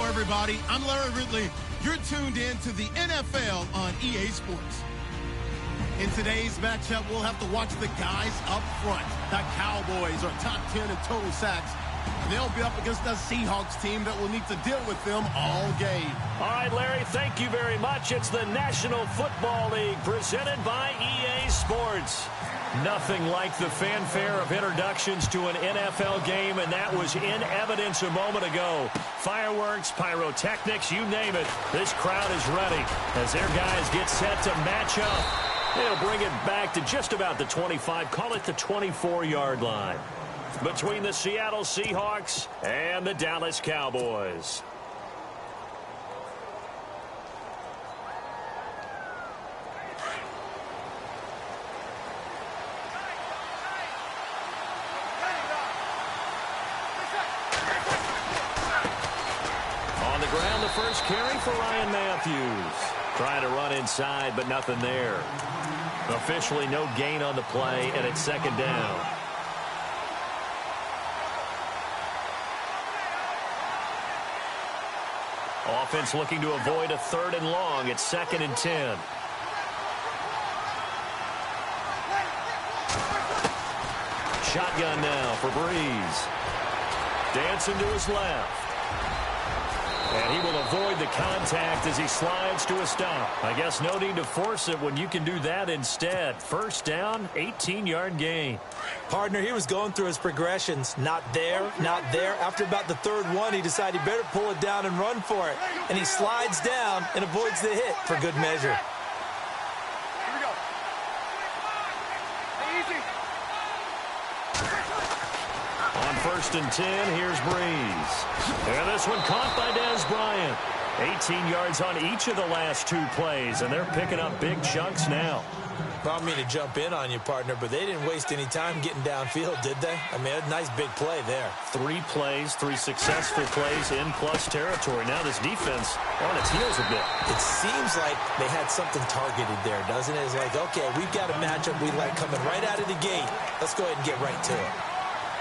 Everybody, I'm Larry Ridley. You're tuned in to the NFL on EA Sports. In today's matchup, we'll have to watch the guys up front. The Cowboys are top 10 in total sacks. They'll be up against the Seahawks team that will need to deal with them all game. All right, Larry, thank you very much. It's the National Football League presented by EA Sports. Nothing like the fanfare of introductions to an NFL game, and that was in evidence a moment ago. Fireworks, pyrotechnics, you name it. This crowd is ready as their guys get set to match up. They'll bring it back to just about the 25, call it the 24-yard line, between the Seattle Seahawks and the Dallas Cowboys. First carry for Ryan Matthews. Trying to run inside, but nothing there. Officially no gain on the play, and it's second down. Offense looking to avoid a 3rd and long. It's 2nd and 10. Shotgun now for Breeze. Dancing to his left. And he will avoid the contact as he slides to a stop. I guess no need to force it when you can do that instead. First down, 18-yard gain. Partner, he was going through his progressions. Not there, not there. After about the 3rd one, he decided he better pull it down and run for it. And he slides down and avoids the hit for good measure. Here we go. Easy. On 1st and 10, here's Breeze. And this one caught by Dez Bryant. 18 yards on each of the last 2 plays, and they're picking up big chunks now. I don't mean to jump in on you, partner, but they didn't waste any time getting downfield, did they? I mean, a nice big play there. 3 plays, 3 successful plays in plus territory. Now this defense on its heels a bit. It seems like they had something targeted there, doesn't it? It's like, okay, we've got a matchup we like coming right out of the gate. Let's go ahead and get right to it.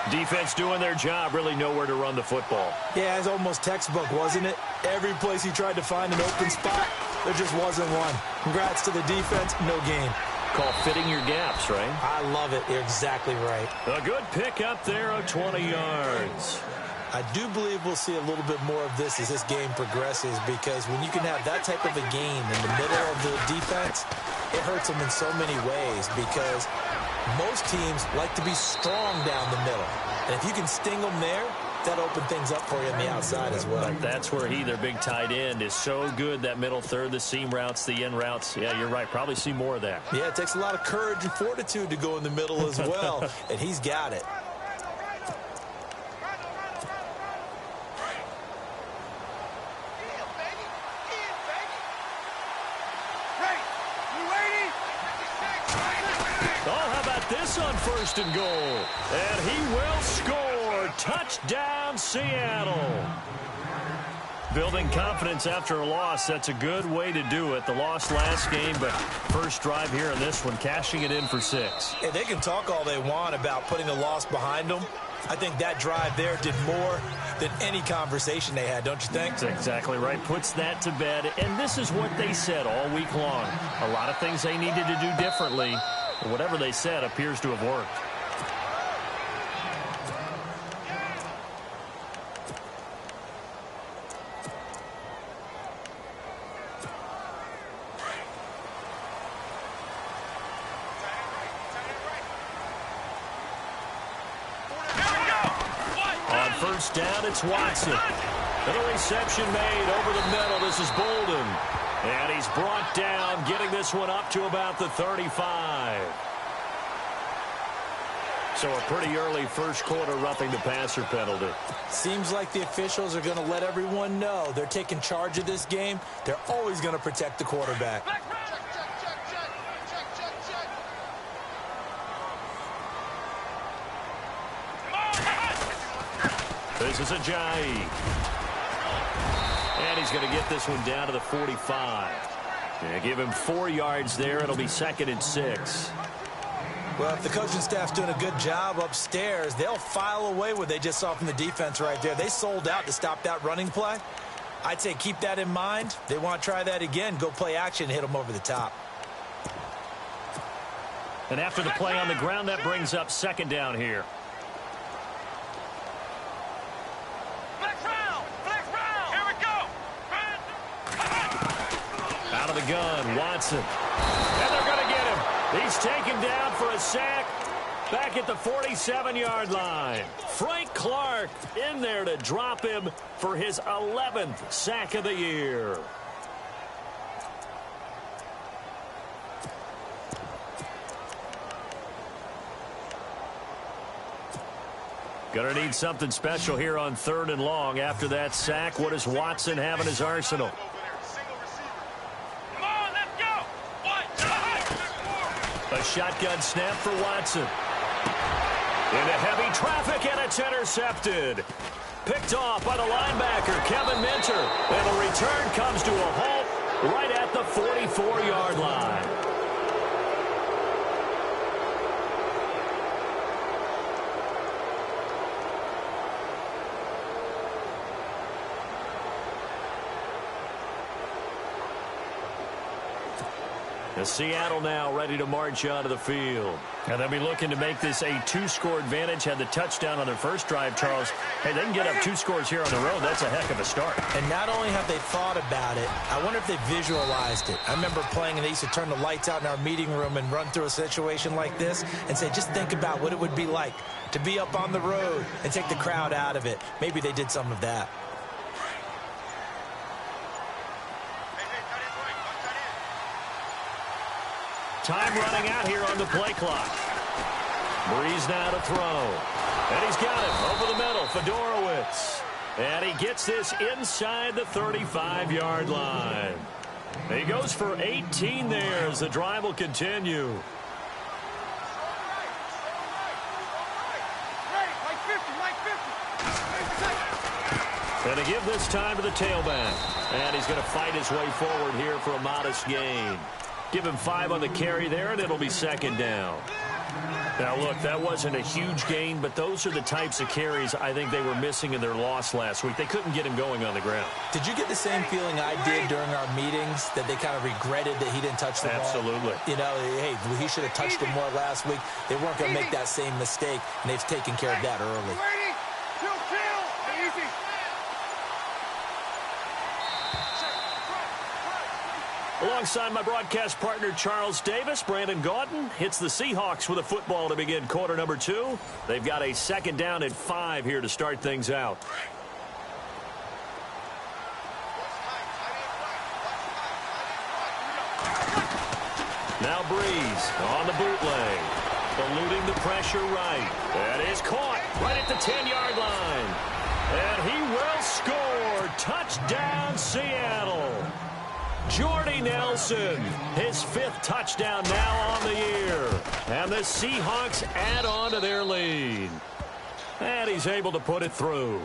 Defense doing their job, really nowhere to run the football. Yeah, it's almost textbook, wasn't it? Every place he tried to find an open spot, there just wasn't one. Congrats to the defense, no gain. Call fitting your gaps, right? I love it. You're exactly right. A good pick up there of 20 yards. I do believe we'll see a little bit more of this as this game progresses, because when you can have that type of a game in the middle of the defense, it hurts them in so many ways, because most teams like to be strong down the middle. And if you can sting them there, that open things up for you on the outside as well. But that's where their big tight end, is so good, that middle third, the seam routes, the in routes. Yeah, you're right. Probably see more of that. Yeah, it takes a lot of courage and fortitude to go in the middle as well, and he's got it. This on 1st and goal, and he will score. Touchdown, Seattle. Building confidence after a loss, that's a good way to do it. The loss last game, but first drive here in this one, cashing it in for 6. Hey, they can talk all they want about putting a loss behind them. I think that drive there did more than any conversation they had, don't you think? That's exactly right. Puts that to bed, and this is what they said all week long. A lot of things they needed to do differently. Whatever they said appears to have worked. On 1st down, it's Watson. And a reception made over the middle. This is Bolden. And he's brought down, getting this one up to about the 35. So a pretty early first quarter roughing the passer penalty. Seems like the officials are going to let everyone know they're taking charge of this game. They're always going to protect the quarterback. This is Ajayi. And he's going to get this one down to the 45. And give him 4 yards there. It'll be 2nd and 6. Well, if the coaching staff's doing a good job upstairs, they'll file away what they just saw from the defense right there. They sold out to stop that running play. I'd say keep that in mind. They want to try that again. Go play action and hit them over the top. And after the play on the ground, that brings up 2nd down here. Out of the gun, Watson. And they're going to get him. He's taken down for a sack back at the 47-yard line. Frank Clark in there to drop him for his 11th sack of the year. Going to need something special here on 3rd and long. After that sack, what does Watson have in his arsenal? A shotgun snap for Watson. Into heavy traffic, and it's intercepted. Picked off by the linebacker, Kevin Minter. And the return comes to a halt right at the 44-yard line. Seattle now ready to march onto the field. And they'll be looking to make this a 2-score advantage. Had the touchdown on their first drive, Charles. Hey, they can get up 2 scores here on the road. That's a heck of a start. And not only have they thought about it, I wonder if they visualized it. I remember playing, and they used to turn the lights out in our meeting room and run through a situation like this and say, just think about what it would be like to be up on the road and take the crowd out of it. Maybe they did some of that. Time running out here on the play clock. Breeze now to throw. And he's got it over the middle. Fedorowicz. And he gets this inside the 35-yard line. He goes for 18 there as the drive will continue. And to give this time to the tailback. And he's going to fight his way forward here for a modest gain. Give him 5 on the carry there, and it'll be 2nd down. Now, look, that wasn't a huge gain, but those are the types of carries I think they were missing in their loss last week. They couldn't get him going on the ground. Did you get the same feeling I did during our meetings, that they kind of regretted that he didn't touch the ball? Absolutely. You know, hey, he should have touched him more last week. They weren't going to make that same mistake, and they've taken care of that early. Alongside my broadcast partner, Charles Davis, Brandon Gaudin hits the Seahawks with a football to begin quarter number 2. They've got a second down and 5 here to start things out. Now Breeze on the bootleg. Eluding the pressure right. That is caught right at the 10-yard line. And he will score. Touchdown, Seattle. Jordy Nelson, his 5th touchdown now on the year. And the Seahawks add on to their lead. And he's able to put it through.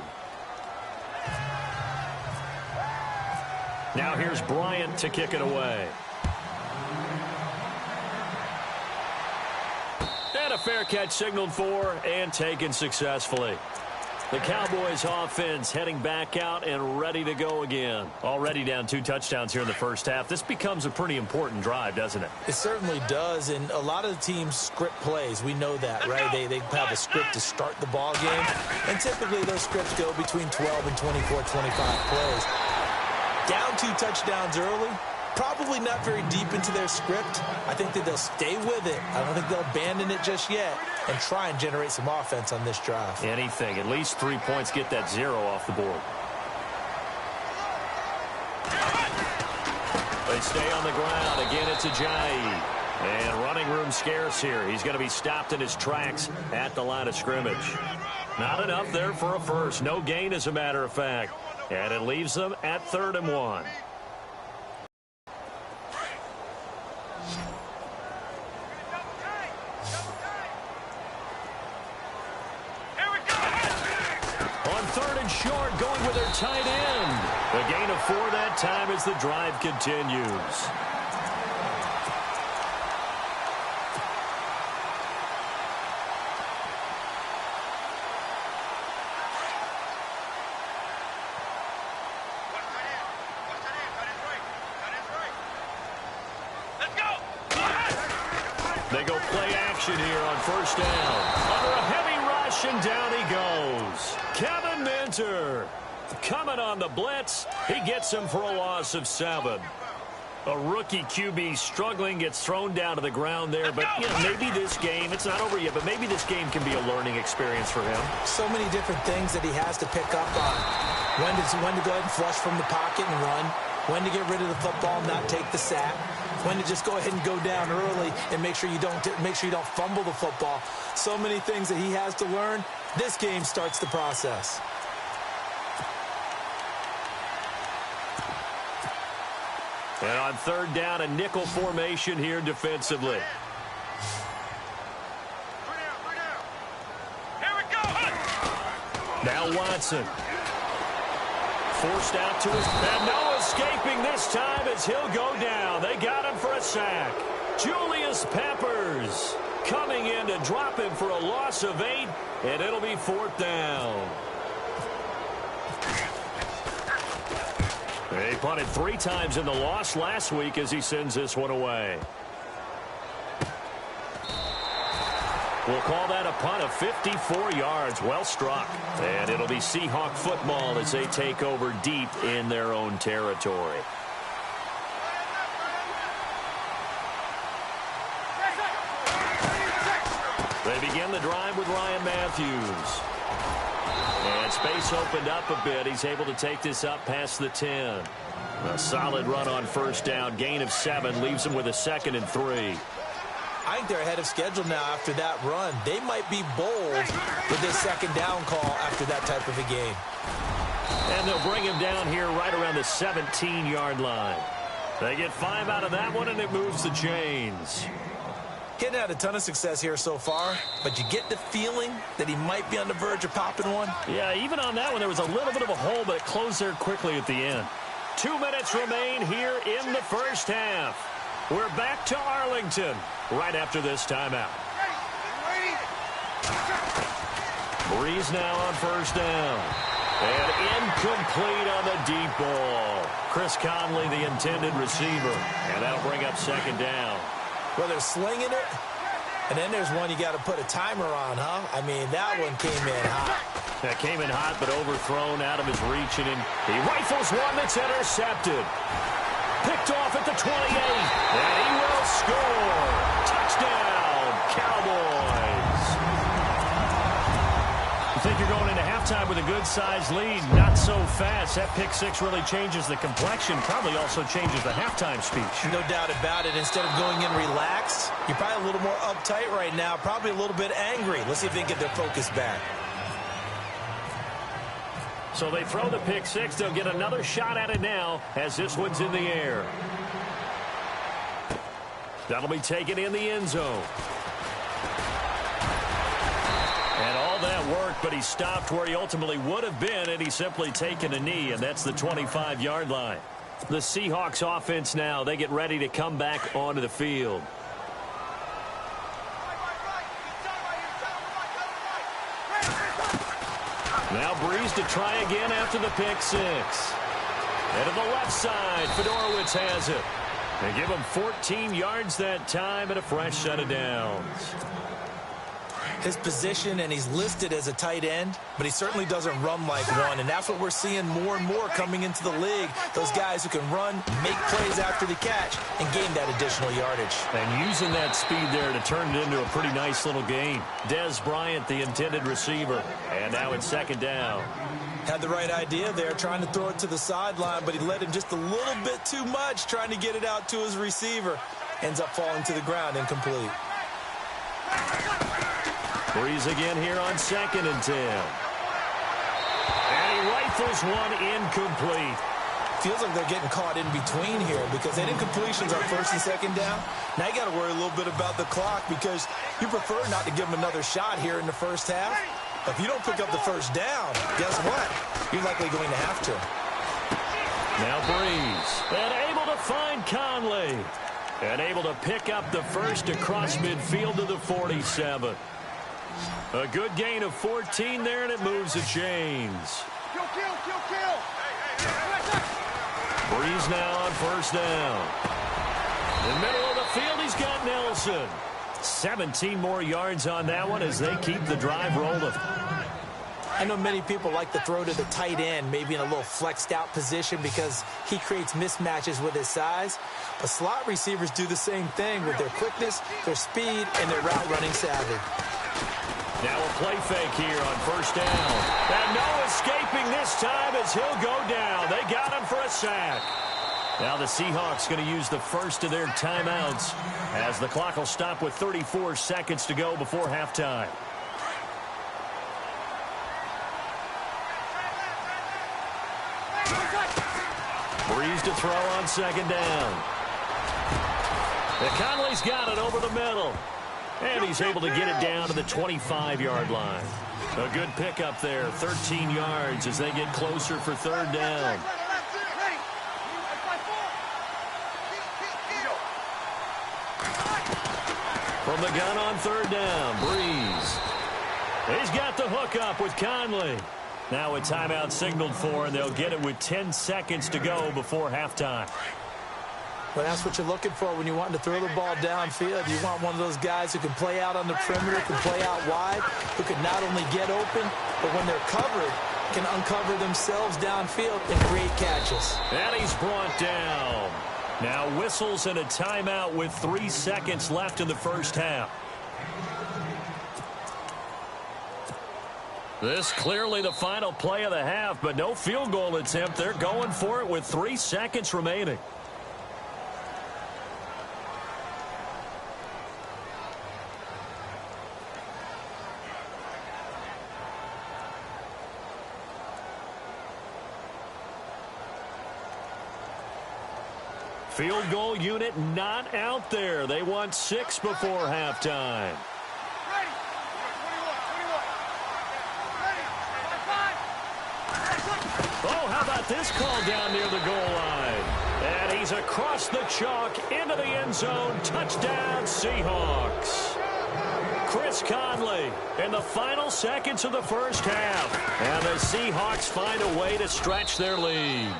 Now here's Bryant to kick it away. And a fair catch signaled for and taken successfully. The Cowboys offense heading back out and ready to go again. Already down 2 touchdowns here in the first half. This becomes a pretty important drive, doesn't it? It certainly does, and a lot of the teams script plays. We know that, right? They have a script to start the ball game, and typically those scripts go between 12 and 24, 25 plays. Down 2 touchdowns early, probably not very deep into their script. I think that they'll stay with it. I don't think they'll abandon it just yet and try and generate some offense on this drive. Anything. At least 3 points, get that 0 off the board. They stay on the ground. Again, it's Ajayi. And running room scarce here. He's going to be stopped in his tracks at the line of scrimmage. Not enough there for a first. No gain, as a matter of fact. And it leaves them at 3rd and 1. On 3rd and short, going with their tight end. A gain of 4 that time as the drive continues. They go play action here on 1st down. Under a heavy rush, and down he goes. Kevin Minter coming on the blitz. He gets him for a loss of 7. A rookie QB struggling, gets thrown down to the ground there. But, you know, maybe this game, it's not over yet, but maybe this game can be a learning experience for him. So many different things that he has to pick up on. When to go ahead and flush from the pocket and run. When to get rid of the football and not take the sack. When to just go ahead and go down early and make sure you don't fumble the football. So many things that he has to learn. This game starts the process. And on 3rd down, a nickel formation here defensively. Now Watson. Forced out to his... And no escaping this time as he'll go down. They got him for a sack. Julius Peppers coming in to drop him for a loss of 8, and it'll be 4th down. He punted 3 times in the loss last week as he sends this one away. We'll call that a punt of 54 yards. Well struck. And it'll be Seahawk football as they take over deep in their own territory. They begin the drive with Ryan Matthews. And space opened up a bit. He's able to take this up past the 10. A solid run on 1st down. Gain of 7 leaves him with a 2nd and 3. I think they're ahead of schedule now after that run. They might be bold with this 2nd down call after that type of a game. And they'll bring him down here right around the 17-yard line. They get 5 out of that one, and it moves the chains. Getting had a ton of success here so far, but you get the feeling that he might be on the verge of popping one. Yeah, even on that one, there was a little bit of a hole, but it closed there quickly at the end. 2 minutes remain here in the first half. We're back to Arlington right after this timeout. Breeze now on first down. And incomplete on the deep ball. Chris Conley, the intended receiver. And that'll bring up second down. Well, they're slinging it. And then there's one you got to put a timer on, huh? I mean, that one came in hot. That came in hot, but overthrown out of his reach. And he rifles one that's intercepted. Picked off at the 28. And he will score. Touchdown, Cowboys. You think you're going into halftime with a good-sized lead. Not so fast. That pick six really changes the complexion. Probably also changes the halftime speech. No doubt about it. Instead of going in relaxed, you're probably a little more uptight right now. Probably a little bit angry. Let's see if they can get their focus back. So they throw the pick six. They'll get another shot at it now as this one's in the air. That'll be taken in the end zone. And all that work, but he stopped where he ultimately would have been, and he's simply taken a knee, and that's the 25-yard line. The Seahawks offense now, they get ready to come back onto the field. Now Breeze to try again after the pick six. And to the left side, Fedorowicz has it. They give him 14 yards that time and a fresh set of downs. His position, and he's listed as a tight end, but he certainly doesn't run like one, and that's what we're seeing more and more coming into the league. Those guys who can run, make plays after the catch, and gain that additional yardage. And using that speed there to turn it into a pretty nice little game. Dez Bryant, the intended receiver, and now it's second down. Had the right idea there, trying to throw it to the sideline, but he led him just a little bit too much, trying to get it out to his receiver. Ends up falling to the ground, incomplete. Breeze again here on 2nd and 10. And he rifles one incomplete. Feels like they're getting caught in between here because that incompletions on 1st and 2nd down. Now you got to worry a little bit about the clock because you prefer not to give them another shot here in the first half. If you don't pick up the first down, guess what? You're likely going to have to. Now Breeze. And able to find Conley. And able to pick up the first across midfield to the 47. A good gain of 14 there, and it moves the chains. Kill. Breeze now on first down. In the middle of the field, he's got Nelson. 17 more yards on that one as they keep the drive rolling. I know many people like to throw to the tight end, maybe in a little flexed out position because he creates mismatches with his size. But slot receivers do the same thing with their quickness, their speed, and their route running savvy. Now a play fake here on first down. And no escaping this time as he'll go down. They got him for a sack. Now the Seahawks going to use the first of their timeouts as the clock will stop with 34 seconds to go before halftime. Breeze to throw on 2nd down. And Conley's got it over the middle. And he's able to get it down to the 25-yard line. A good pickup there, 13 yards as they get closer for 3rd down. From the gun on 3rd down, Breeze. He's got the hook up with Conley. Now a timeout signaled for, and they'll get it with 10 seconds to go before halftime. Well, that's what you're looking for when you want to throw the ball downfield. You want one of those guys who can play out on the perimeter, can play out wide, who can not only get open, but when they're covered, can uncover themselves downfield and create catches. And he's brought down. Now whistles and a timeout with 3 seconds left in the first half. This clearly the final play of the half, but no field goal attempt. They're going for it with 3 seconds remaining. Field goal unit not out there. They want 6 before halftime. Oh, how about this call down near the goal line? And he's across the chalk into the end zone. Touchdown, Seahawks. Chris Conley in the final seconds of the first half. And the Seahawks find a way to stretch their lead.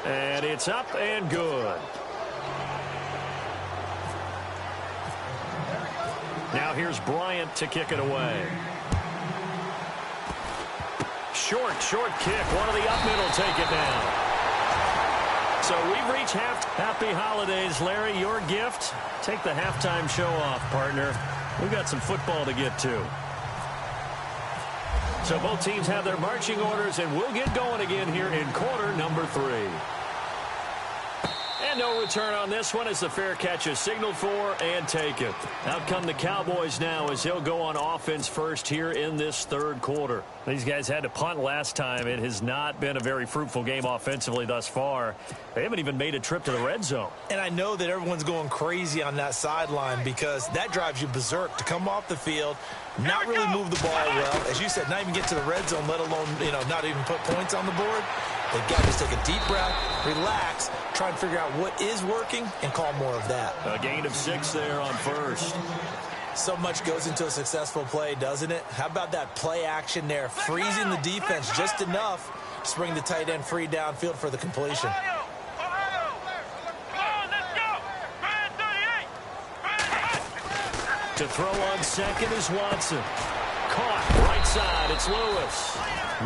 And it's up and good. Now here's Bryant to kick it away. Short kick. One of the up middle take it down. So we've reached Happy holidays, Larry. Your gift? Take the halftime show off, partner. We've got some football to get to. So both teams have their marching orders, and we'll get going again here in quarter number 3. And no return on this one as the fair catch is signaled for and taken. Out come the Cowboys now as he'll go on offense first here in this third quarter. These guys had to punt last time. It has not been a very fruitful game offensively thus far. They haven't even made a trip to the red zone. And I know that everyone's going crazy on that sideline because that drives you berserk to come off the field, not really move the ball well. As you said, not even get to the red zone, let alone, not even put points on the board. They've got to just take a deep breath, relax, try and figure out what is working, and call more of that. A gain of 6 there on first. So much goes into a successful play, doesn't it? How about that play action there, freezing the defense just enough to bring the tight end free downfield for the completion. To throw on second is Watson. Caught right side. It's Lewis.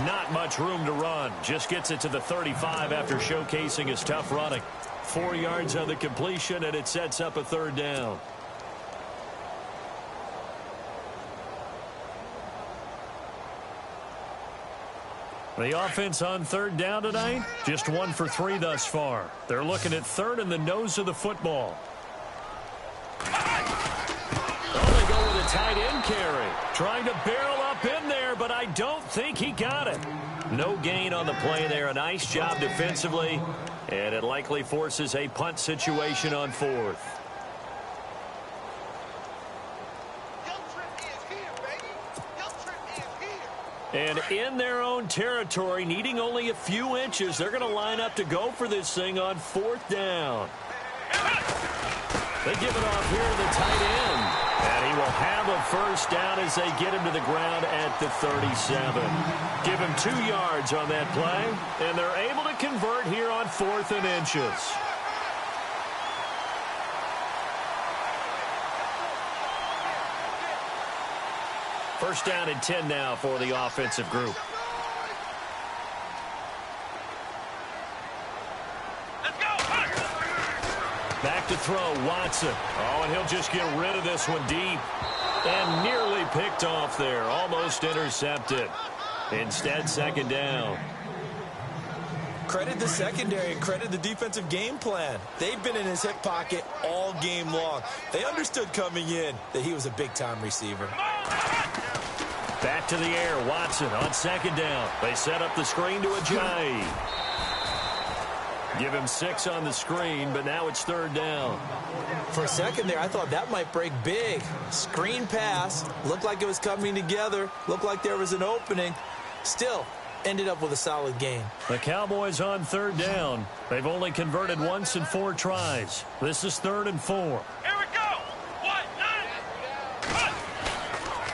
Not much room to run. Just gets it to the 35 after showcasing his tough running. 4 yards on the completion, and it sets up a third down. The offense on third down tonight, just 1 for 3 thus far. They're looking at third in the nose of the football. Oh, they go with a tight end carry. Trying to barrel up in there, but I don't think he got it. No gain on the play there. A nice job defensively, and it likely forces a punt situation on 4th. And in their own territory, needing only a few inches, they're going to line up to go for this thing on 4th down. They give it off here to the tight end. And he will have a first down as they get him to the ground at the 37. Give him 2 yards on that play, and they're able to convert here on 4th and inches. First down and 10 now for the offensive group. Let's go. Back to throw, Watson. Oh, and he'll just get rid of this one deep. And nearly picked off there. Almost intercepted. Instead, second down. Credit the secondary and credit the defensive game plan. They've been in his hip pocket all game long. They understood coming in that he was a big-time receiver. Back to the air, Watson on second down. They set up the screen to Ajayi. Give him 6 on the screen, but now it's third down. For a second there, I thought that might break big. Screen pass. Looked like it was coming together. Looked like there was an opening. Still, ended up with a solid game. The Cowboys on third down. They've only converted once in 4 tries. This is 3rd and 4. Here we go. 1, 9.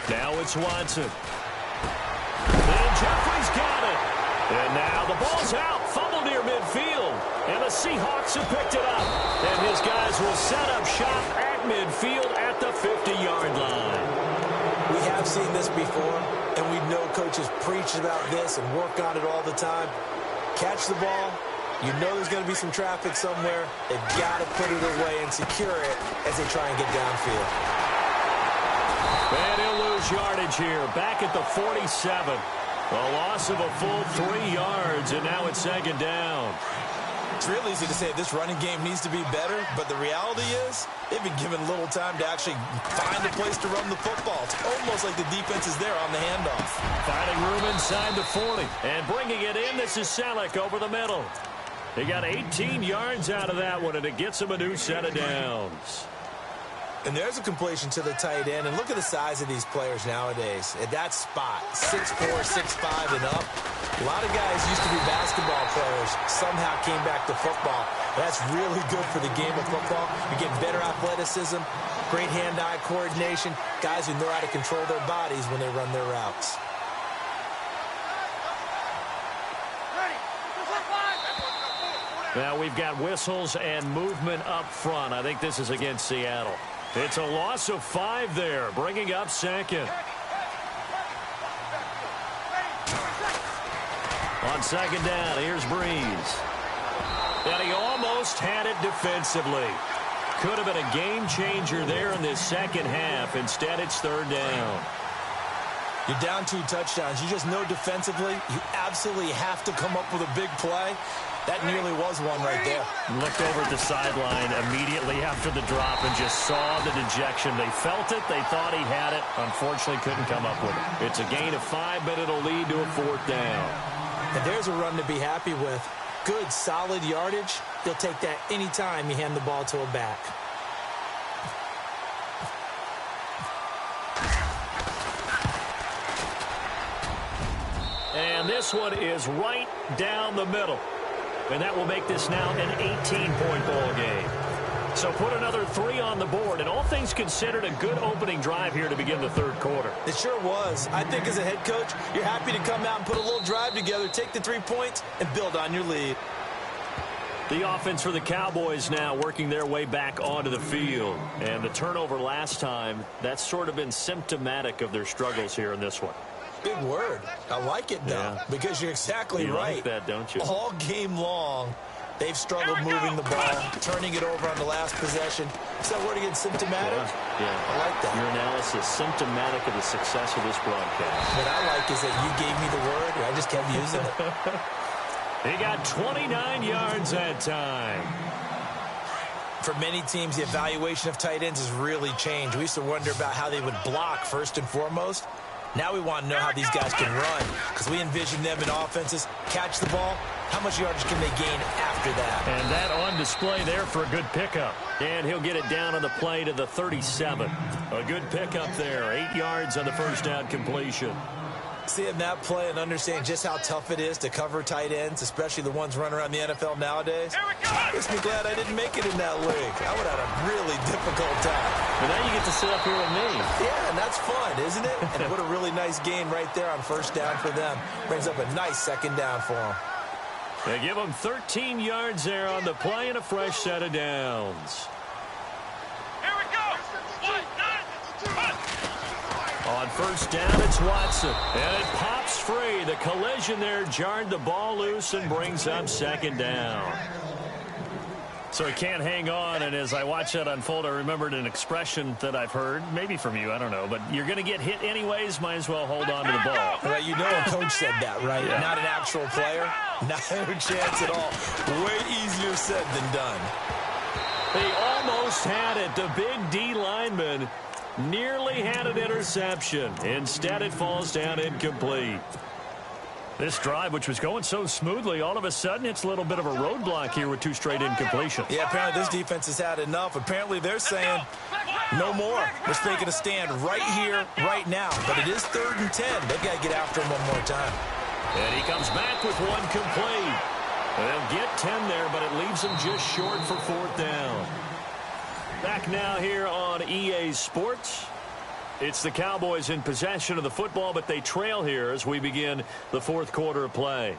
Now it's Watson. And Jeffrey's got it. And now the ball's out. Fumble near midfield. And the Seahawks have picked it up. And his guys will set up shop at midfield at the 50-yard line. We have seen this before, and we know coaches preach about this and work on it all the time. Catch the ball. You know there's going to be some traffic somewhere. They've got to put it away and secure it as they try and get downfield. And he'll lose yardage here. Back at the 47. A loss of a full 3 yards, and now it's second down. It's real easy to say this running game needs to be better, but the reality is they've been given little time to actually find a place to run the football. It's almost like the defense is there on the handoff. Finding room inside the 40. And bringing it in, this is Selleck over the middle. He got 18 yards out of that one, and it gets him a new set of downs. And there's a completion to the tight end. And look at the size of these players nowadays. At that spot, 6'4", 6'5", and up. A lot of guys used to be basketball players, somehow came back to football. That's really good for the game of football. You get better athleticism, great hand-eye coordination, guys who know how to control their bodies when they run their routes. Now we've got whistles and movement up front. I think this is against Seattle. It's a loss of 5 there, bringing up second. On second down, here's Breeze. And he almost had it defensively. Could have been a game changer there in this second half. Instead, it's third down. You're down 2 touchdowns. You just know defensively you absolutely have to come up with a big play. That nearly was one right there. Looked over at the sideline immediately after the drop and just saw the dejection. They felt it. They thought he had it. Unfortunately, couldn't come up with it. It's a gain of 5, but it'll lead to a fourth down. And there's a run to be happy with. Good, solid yardage. They'll take that anytime you hand the ball to a back. And this one is right down the middle. And that will make this now an 18-point ball game. So put another 3 on the board. And all things considered, a good opening drive here to begin the third quarter. It sure was. I think as a head coach, you're happy to come out and put a little drive together, take the 3 points, and build on your lead. The offense for the Cowboys now working their way back onto the field. And the turnover last time, that's sort of been symptomatic of their struggles here in this one. Big word. I like it, though, because you're exactly right. You like that, don't you? All game long, they've struggled moving the ball, turning it over on the last possession. Is that word again, symptomatic? Yeah. I like that. Your analysis, symptomatic of the success of this broadcast. What I like is that you gave me the word, and I just kept using it. He got 29 yards that time. For many teams, the evaluation of tight ends has really changed. We used to wonder about how they would block first and foremost. Now we want to know how these guys can run, because we envision them in offenses, catch the ball, how much yardage can they gain after that? And that on display there for a good pickup. And he'll get it down on the play to the 37. A good pickup there, 8 yards on the first down completion. Seeing that play and understand just how tough it is to cover tight ends, especially the ones running around the NFL nowadays, makes me glad I didn't make it in that league. I would have had a really difficult time. But now you get to sit up here with me. Yeah, and that's fun, isn't it? And what a really nice gain right there on first down for them. Brings up a nice second down for them. They give them 13 yards there on the play and a fresh set of downs. On first down, it's Watson. And it pops free. The collision there jarred the ball loose and brings up second down. So he can't hang on, and as I watch that unfold, I remembered an expression that I've heard, maybe from you, I don't know, but you're going to get hit anyways, might as well hold on to the ball. Well, you know a coach said that, right? Yeah. Not an actual player. Not a chance at all. Way easier said than done. They almost had it. The big D lineman nearly had an interception. Instead, it falls down incomplete. This drive, which was going so smoothly, all of a sudden it's a little bit of a roadblock here with 2 straight incompletions. Yeah, apparently this defense has had enough. Apparently they're saying no more. We're taking a stand right here, right now. But it is 3rd and 10. They've got to get after him one more time. And he comes back with 1 complete. They'll get 10 there, but it leaves them just short for 4th down. Back now here on EA Sports. It's the Cowboys in possession of the football, but they trail here as we begin the 4th quarter of play.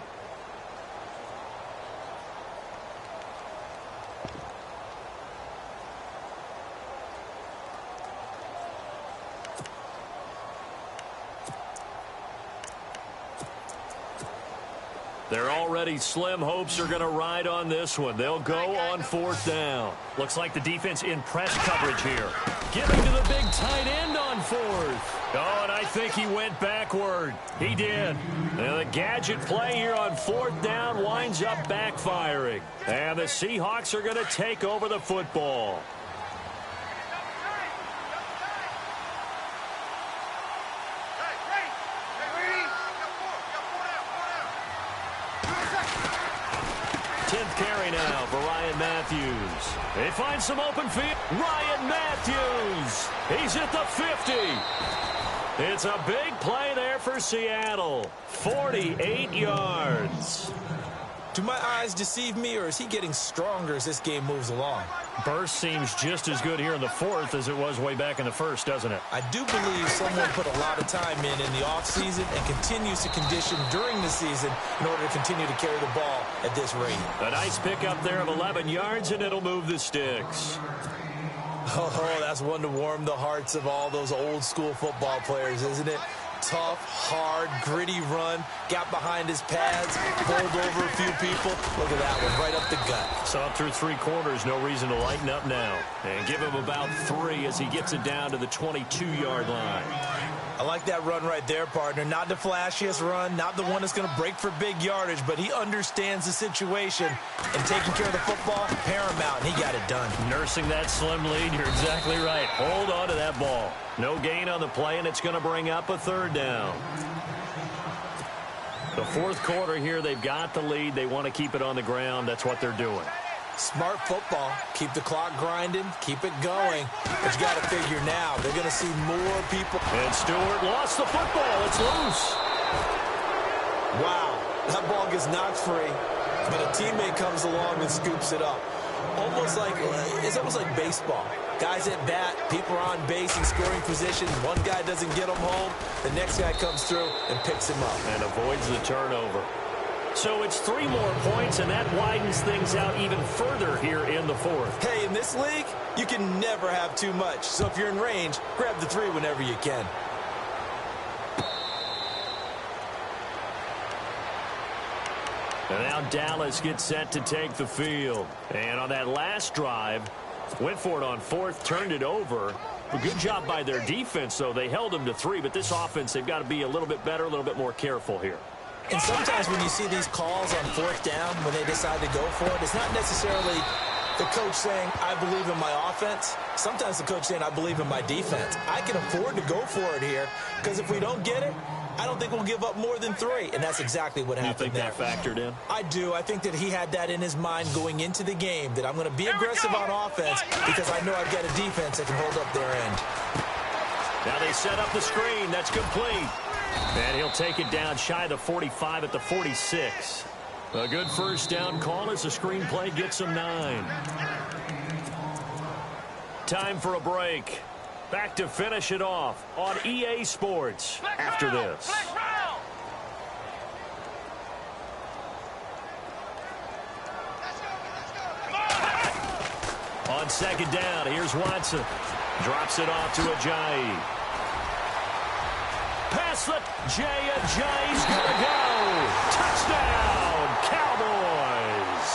They're already slim hopes are going to ride on this one. They'll go on 4th down. Looks like the defense in press coverage here. Giving to the big tight end on 4th. Oh, and I think he went backward. He did. And the gadget play here on 4th down winds up backfiring. And the Seahawks are going to take over the football. carry now for Ryan Matthews. They find some open field. Ryan Matthews. He's at the 50. It's a big play there for Seattle. 48 yards. Do my eyes deceive me, or is he getting stronger as this game moves along? Burst seems just as good here in the fourth as it was way back in the first, doesn't it? I do believe someone put a lot of time in the offseason and continues to condition during the season in order to continue to carry the ball at this rate. A nice pickup there of 11 yards, and it'll move the sticks. Oh, that's one to warm the hearts of all those old school football players, isn't it? Tough, hard, gritty run, got behind his pads, bowled over a few people. Look at that one, right up the gut. Saw through 3 quarters, no reason to lighten up now. And give him about 3 as he gets it down to the 22-yard line. I like that run right there, partner. Not the flashiest run, not the one that's going to break for big yardage, but he understands the situation, and taking care of the football, paramount, and he got it done. Nursing that slim lead, you're exactly right. Hold on to that ball. No gain on the play, and it's going to bring up a 3rd down. The 4th quarter here, they've got the lead. They want to keep it on the ground. That's what they're doing. Smart football. Keep the clock grinding. Keep it going. But you got to figure now, they're going to see more people. And Stewart lost the football. It's loose. Wow. That ball gets knocked free, but a teammate comes along and scoops it up. It's almost like baseball. Guys at bat, people are on base in scoring position. One guy doesn't get them home. The next guy comes through and picks him up. And avoids the turnover. So it's 3 more points, and that widens things out even further here in the 4th. Hey, in this league, you can never have too much. So if you're in range, grab the 3 whenever you can. And now Dallas gets set to take the field. And on that last drive, went for it on 4th, turned it over. A good job by their defense, though. They held them to 3, but this offense, they've got to be a little bit better, a little bit more careful here. And sometimes when you see these calls on 4th down, when they decide to go for it, it's not necessarily the coach saying, I believe in my offense. Sometimes the coach saying, I believe in my defense. I can afford to go for it here, because if we don't get it, I don't think we'll give up more than 3, and that's exactly what happened there. You think that factored in? I do. I think that he had that in his mind going into the game, that I'm going to be aggressive on offense because I know I've got a defense that can hold up their end. Now they set up the screen. That's complete. And he'll take it down shy of the 45 at the 46. A good 1st down call as the screen play gets him 9. Time for a break. Back to finish it off on EA Sports after this. On 2nd down, here's Watson. Drops it off to Ajayi. Pass the Ajayi's gonna go. Touchdown, Cowboys.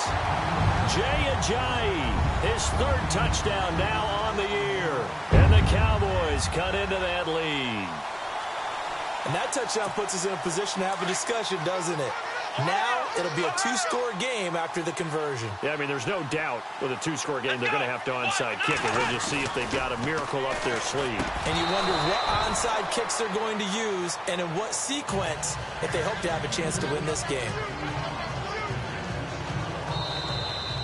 Ajayi, his 3rd touchdown now on the year. And the Cowboys cut into that lead. And that touchdown puts us in a position to have a discussion, doesn't it? Now it'll be a 2-score game after the conversion. Yeah, I mean, there's no doubt with a 2-score game they're going to have to onside kick it. We'll just see if they've got a miracle up their sleeve. And you wonder what onside kicks they're going to use and in what sequence if they hope to have a chance to win this game.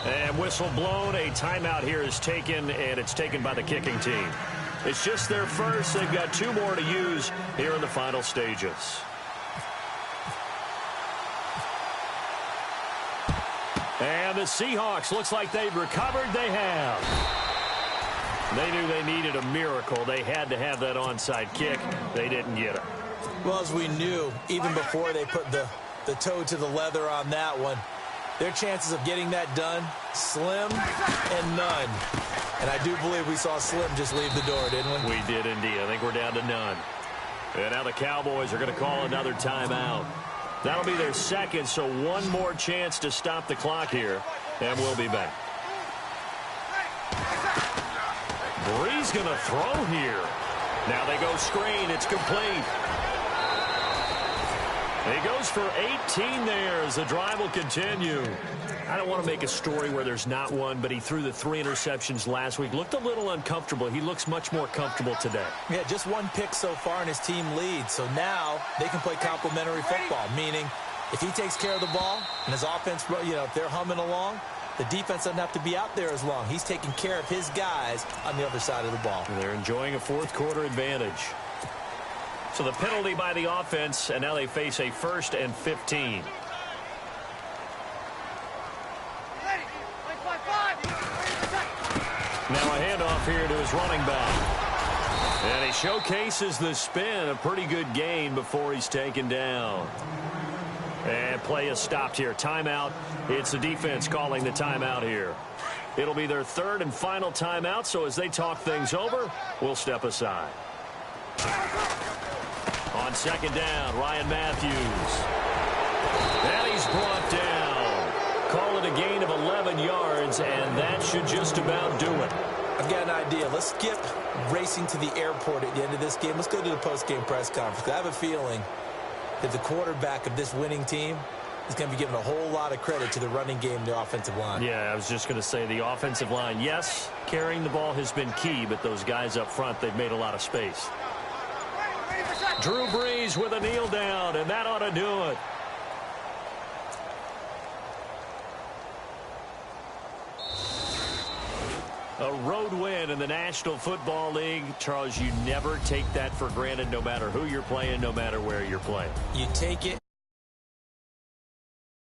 And whistle blown. A timeout here is taken, and it's taken by the kicking team. It's just their first. They've got 2 more to use here in the final stages. And the Seahawks, looks like they've recovered. They have. They knew they needed a miracle. They had to have that onside kick. They didn't get it. Well, as we knew, even before they put the toe to the leather on that one, their chances of getting that done, slim and none. And I do believe we saw Slim just leave the door, didn't we? We did indeed. I think we're down to none. And now the Cowboys are going to call another timeout. That'll be their 2nd, so 1 more chance to stop the clock here, and we'll be back. Bree's going to throw here. Now they go screen. It's complete. He goes for 18 there as the drive will continue. I don't want to make a story where there's not one, but he threw the 3 interceptions last week. Looked a little uncomfortable. He looks much more comfortable today. Yeah, just 1 pick so far and his team leads. So now they can play complementary football, meaning If he takes care of the ball and his offense, if they're humming along, the defense doesn't have to be out there as long. He's taking care of his guys on the other side of the ball. They're enjoying a fourth quarter advantage. So the penalty by the offense, and now they face a 1st and 15. Now a handoff here to his running back. And he showcases the spin. A pretty good gain before he's taken down. And play is stopped here. Timeout. It's the defense calling the timeout here. It'll be their 3rd and final timeout, so as they talk things over, we'll step aside. On 2nd down, Ryan Matthews. And he's brought down. Call it a gain of 11 yards, and that should just about do it. I've got an idea. Let's skip racing to the airport at the end of this game. Let's go to the post-game press conference. I have a feeling that the quarterback of this winning team is going to be given a whole lot of credit to the running game and the offensive line. Yeah, I was just going to say the offensive line, yes, carrying the ball has been key, but those guys up front, they've made a lot of space. Drew Brees with a kneel down, and that ought to do it. A road win in the National Football League. Charles, you never take that for granted no matter who you're playing, no matter where you're playing. You take it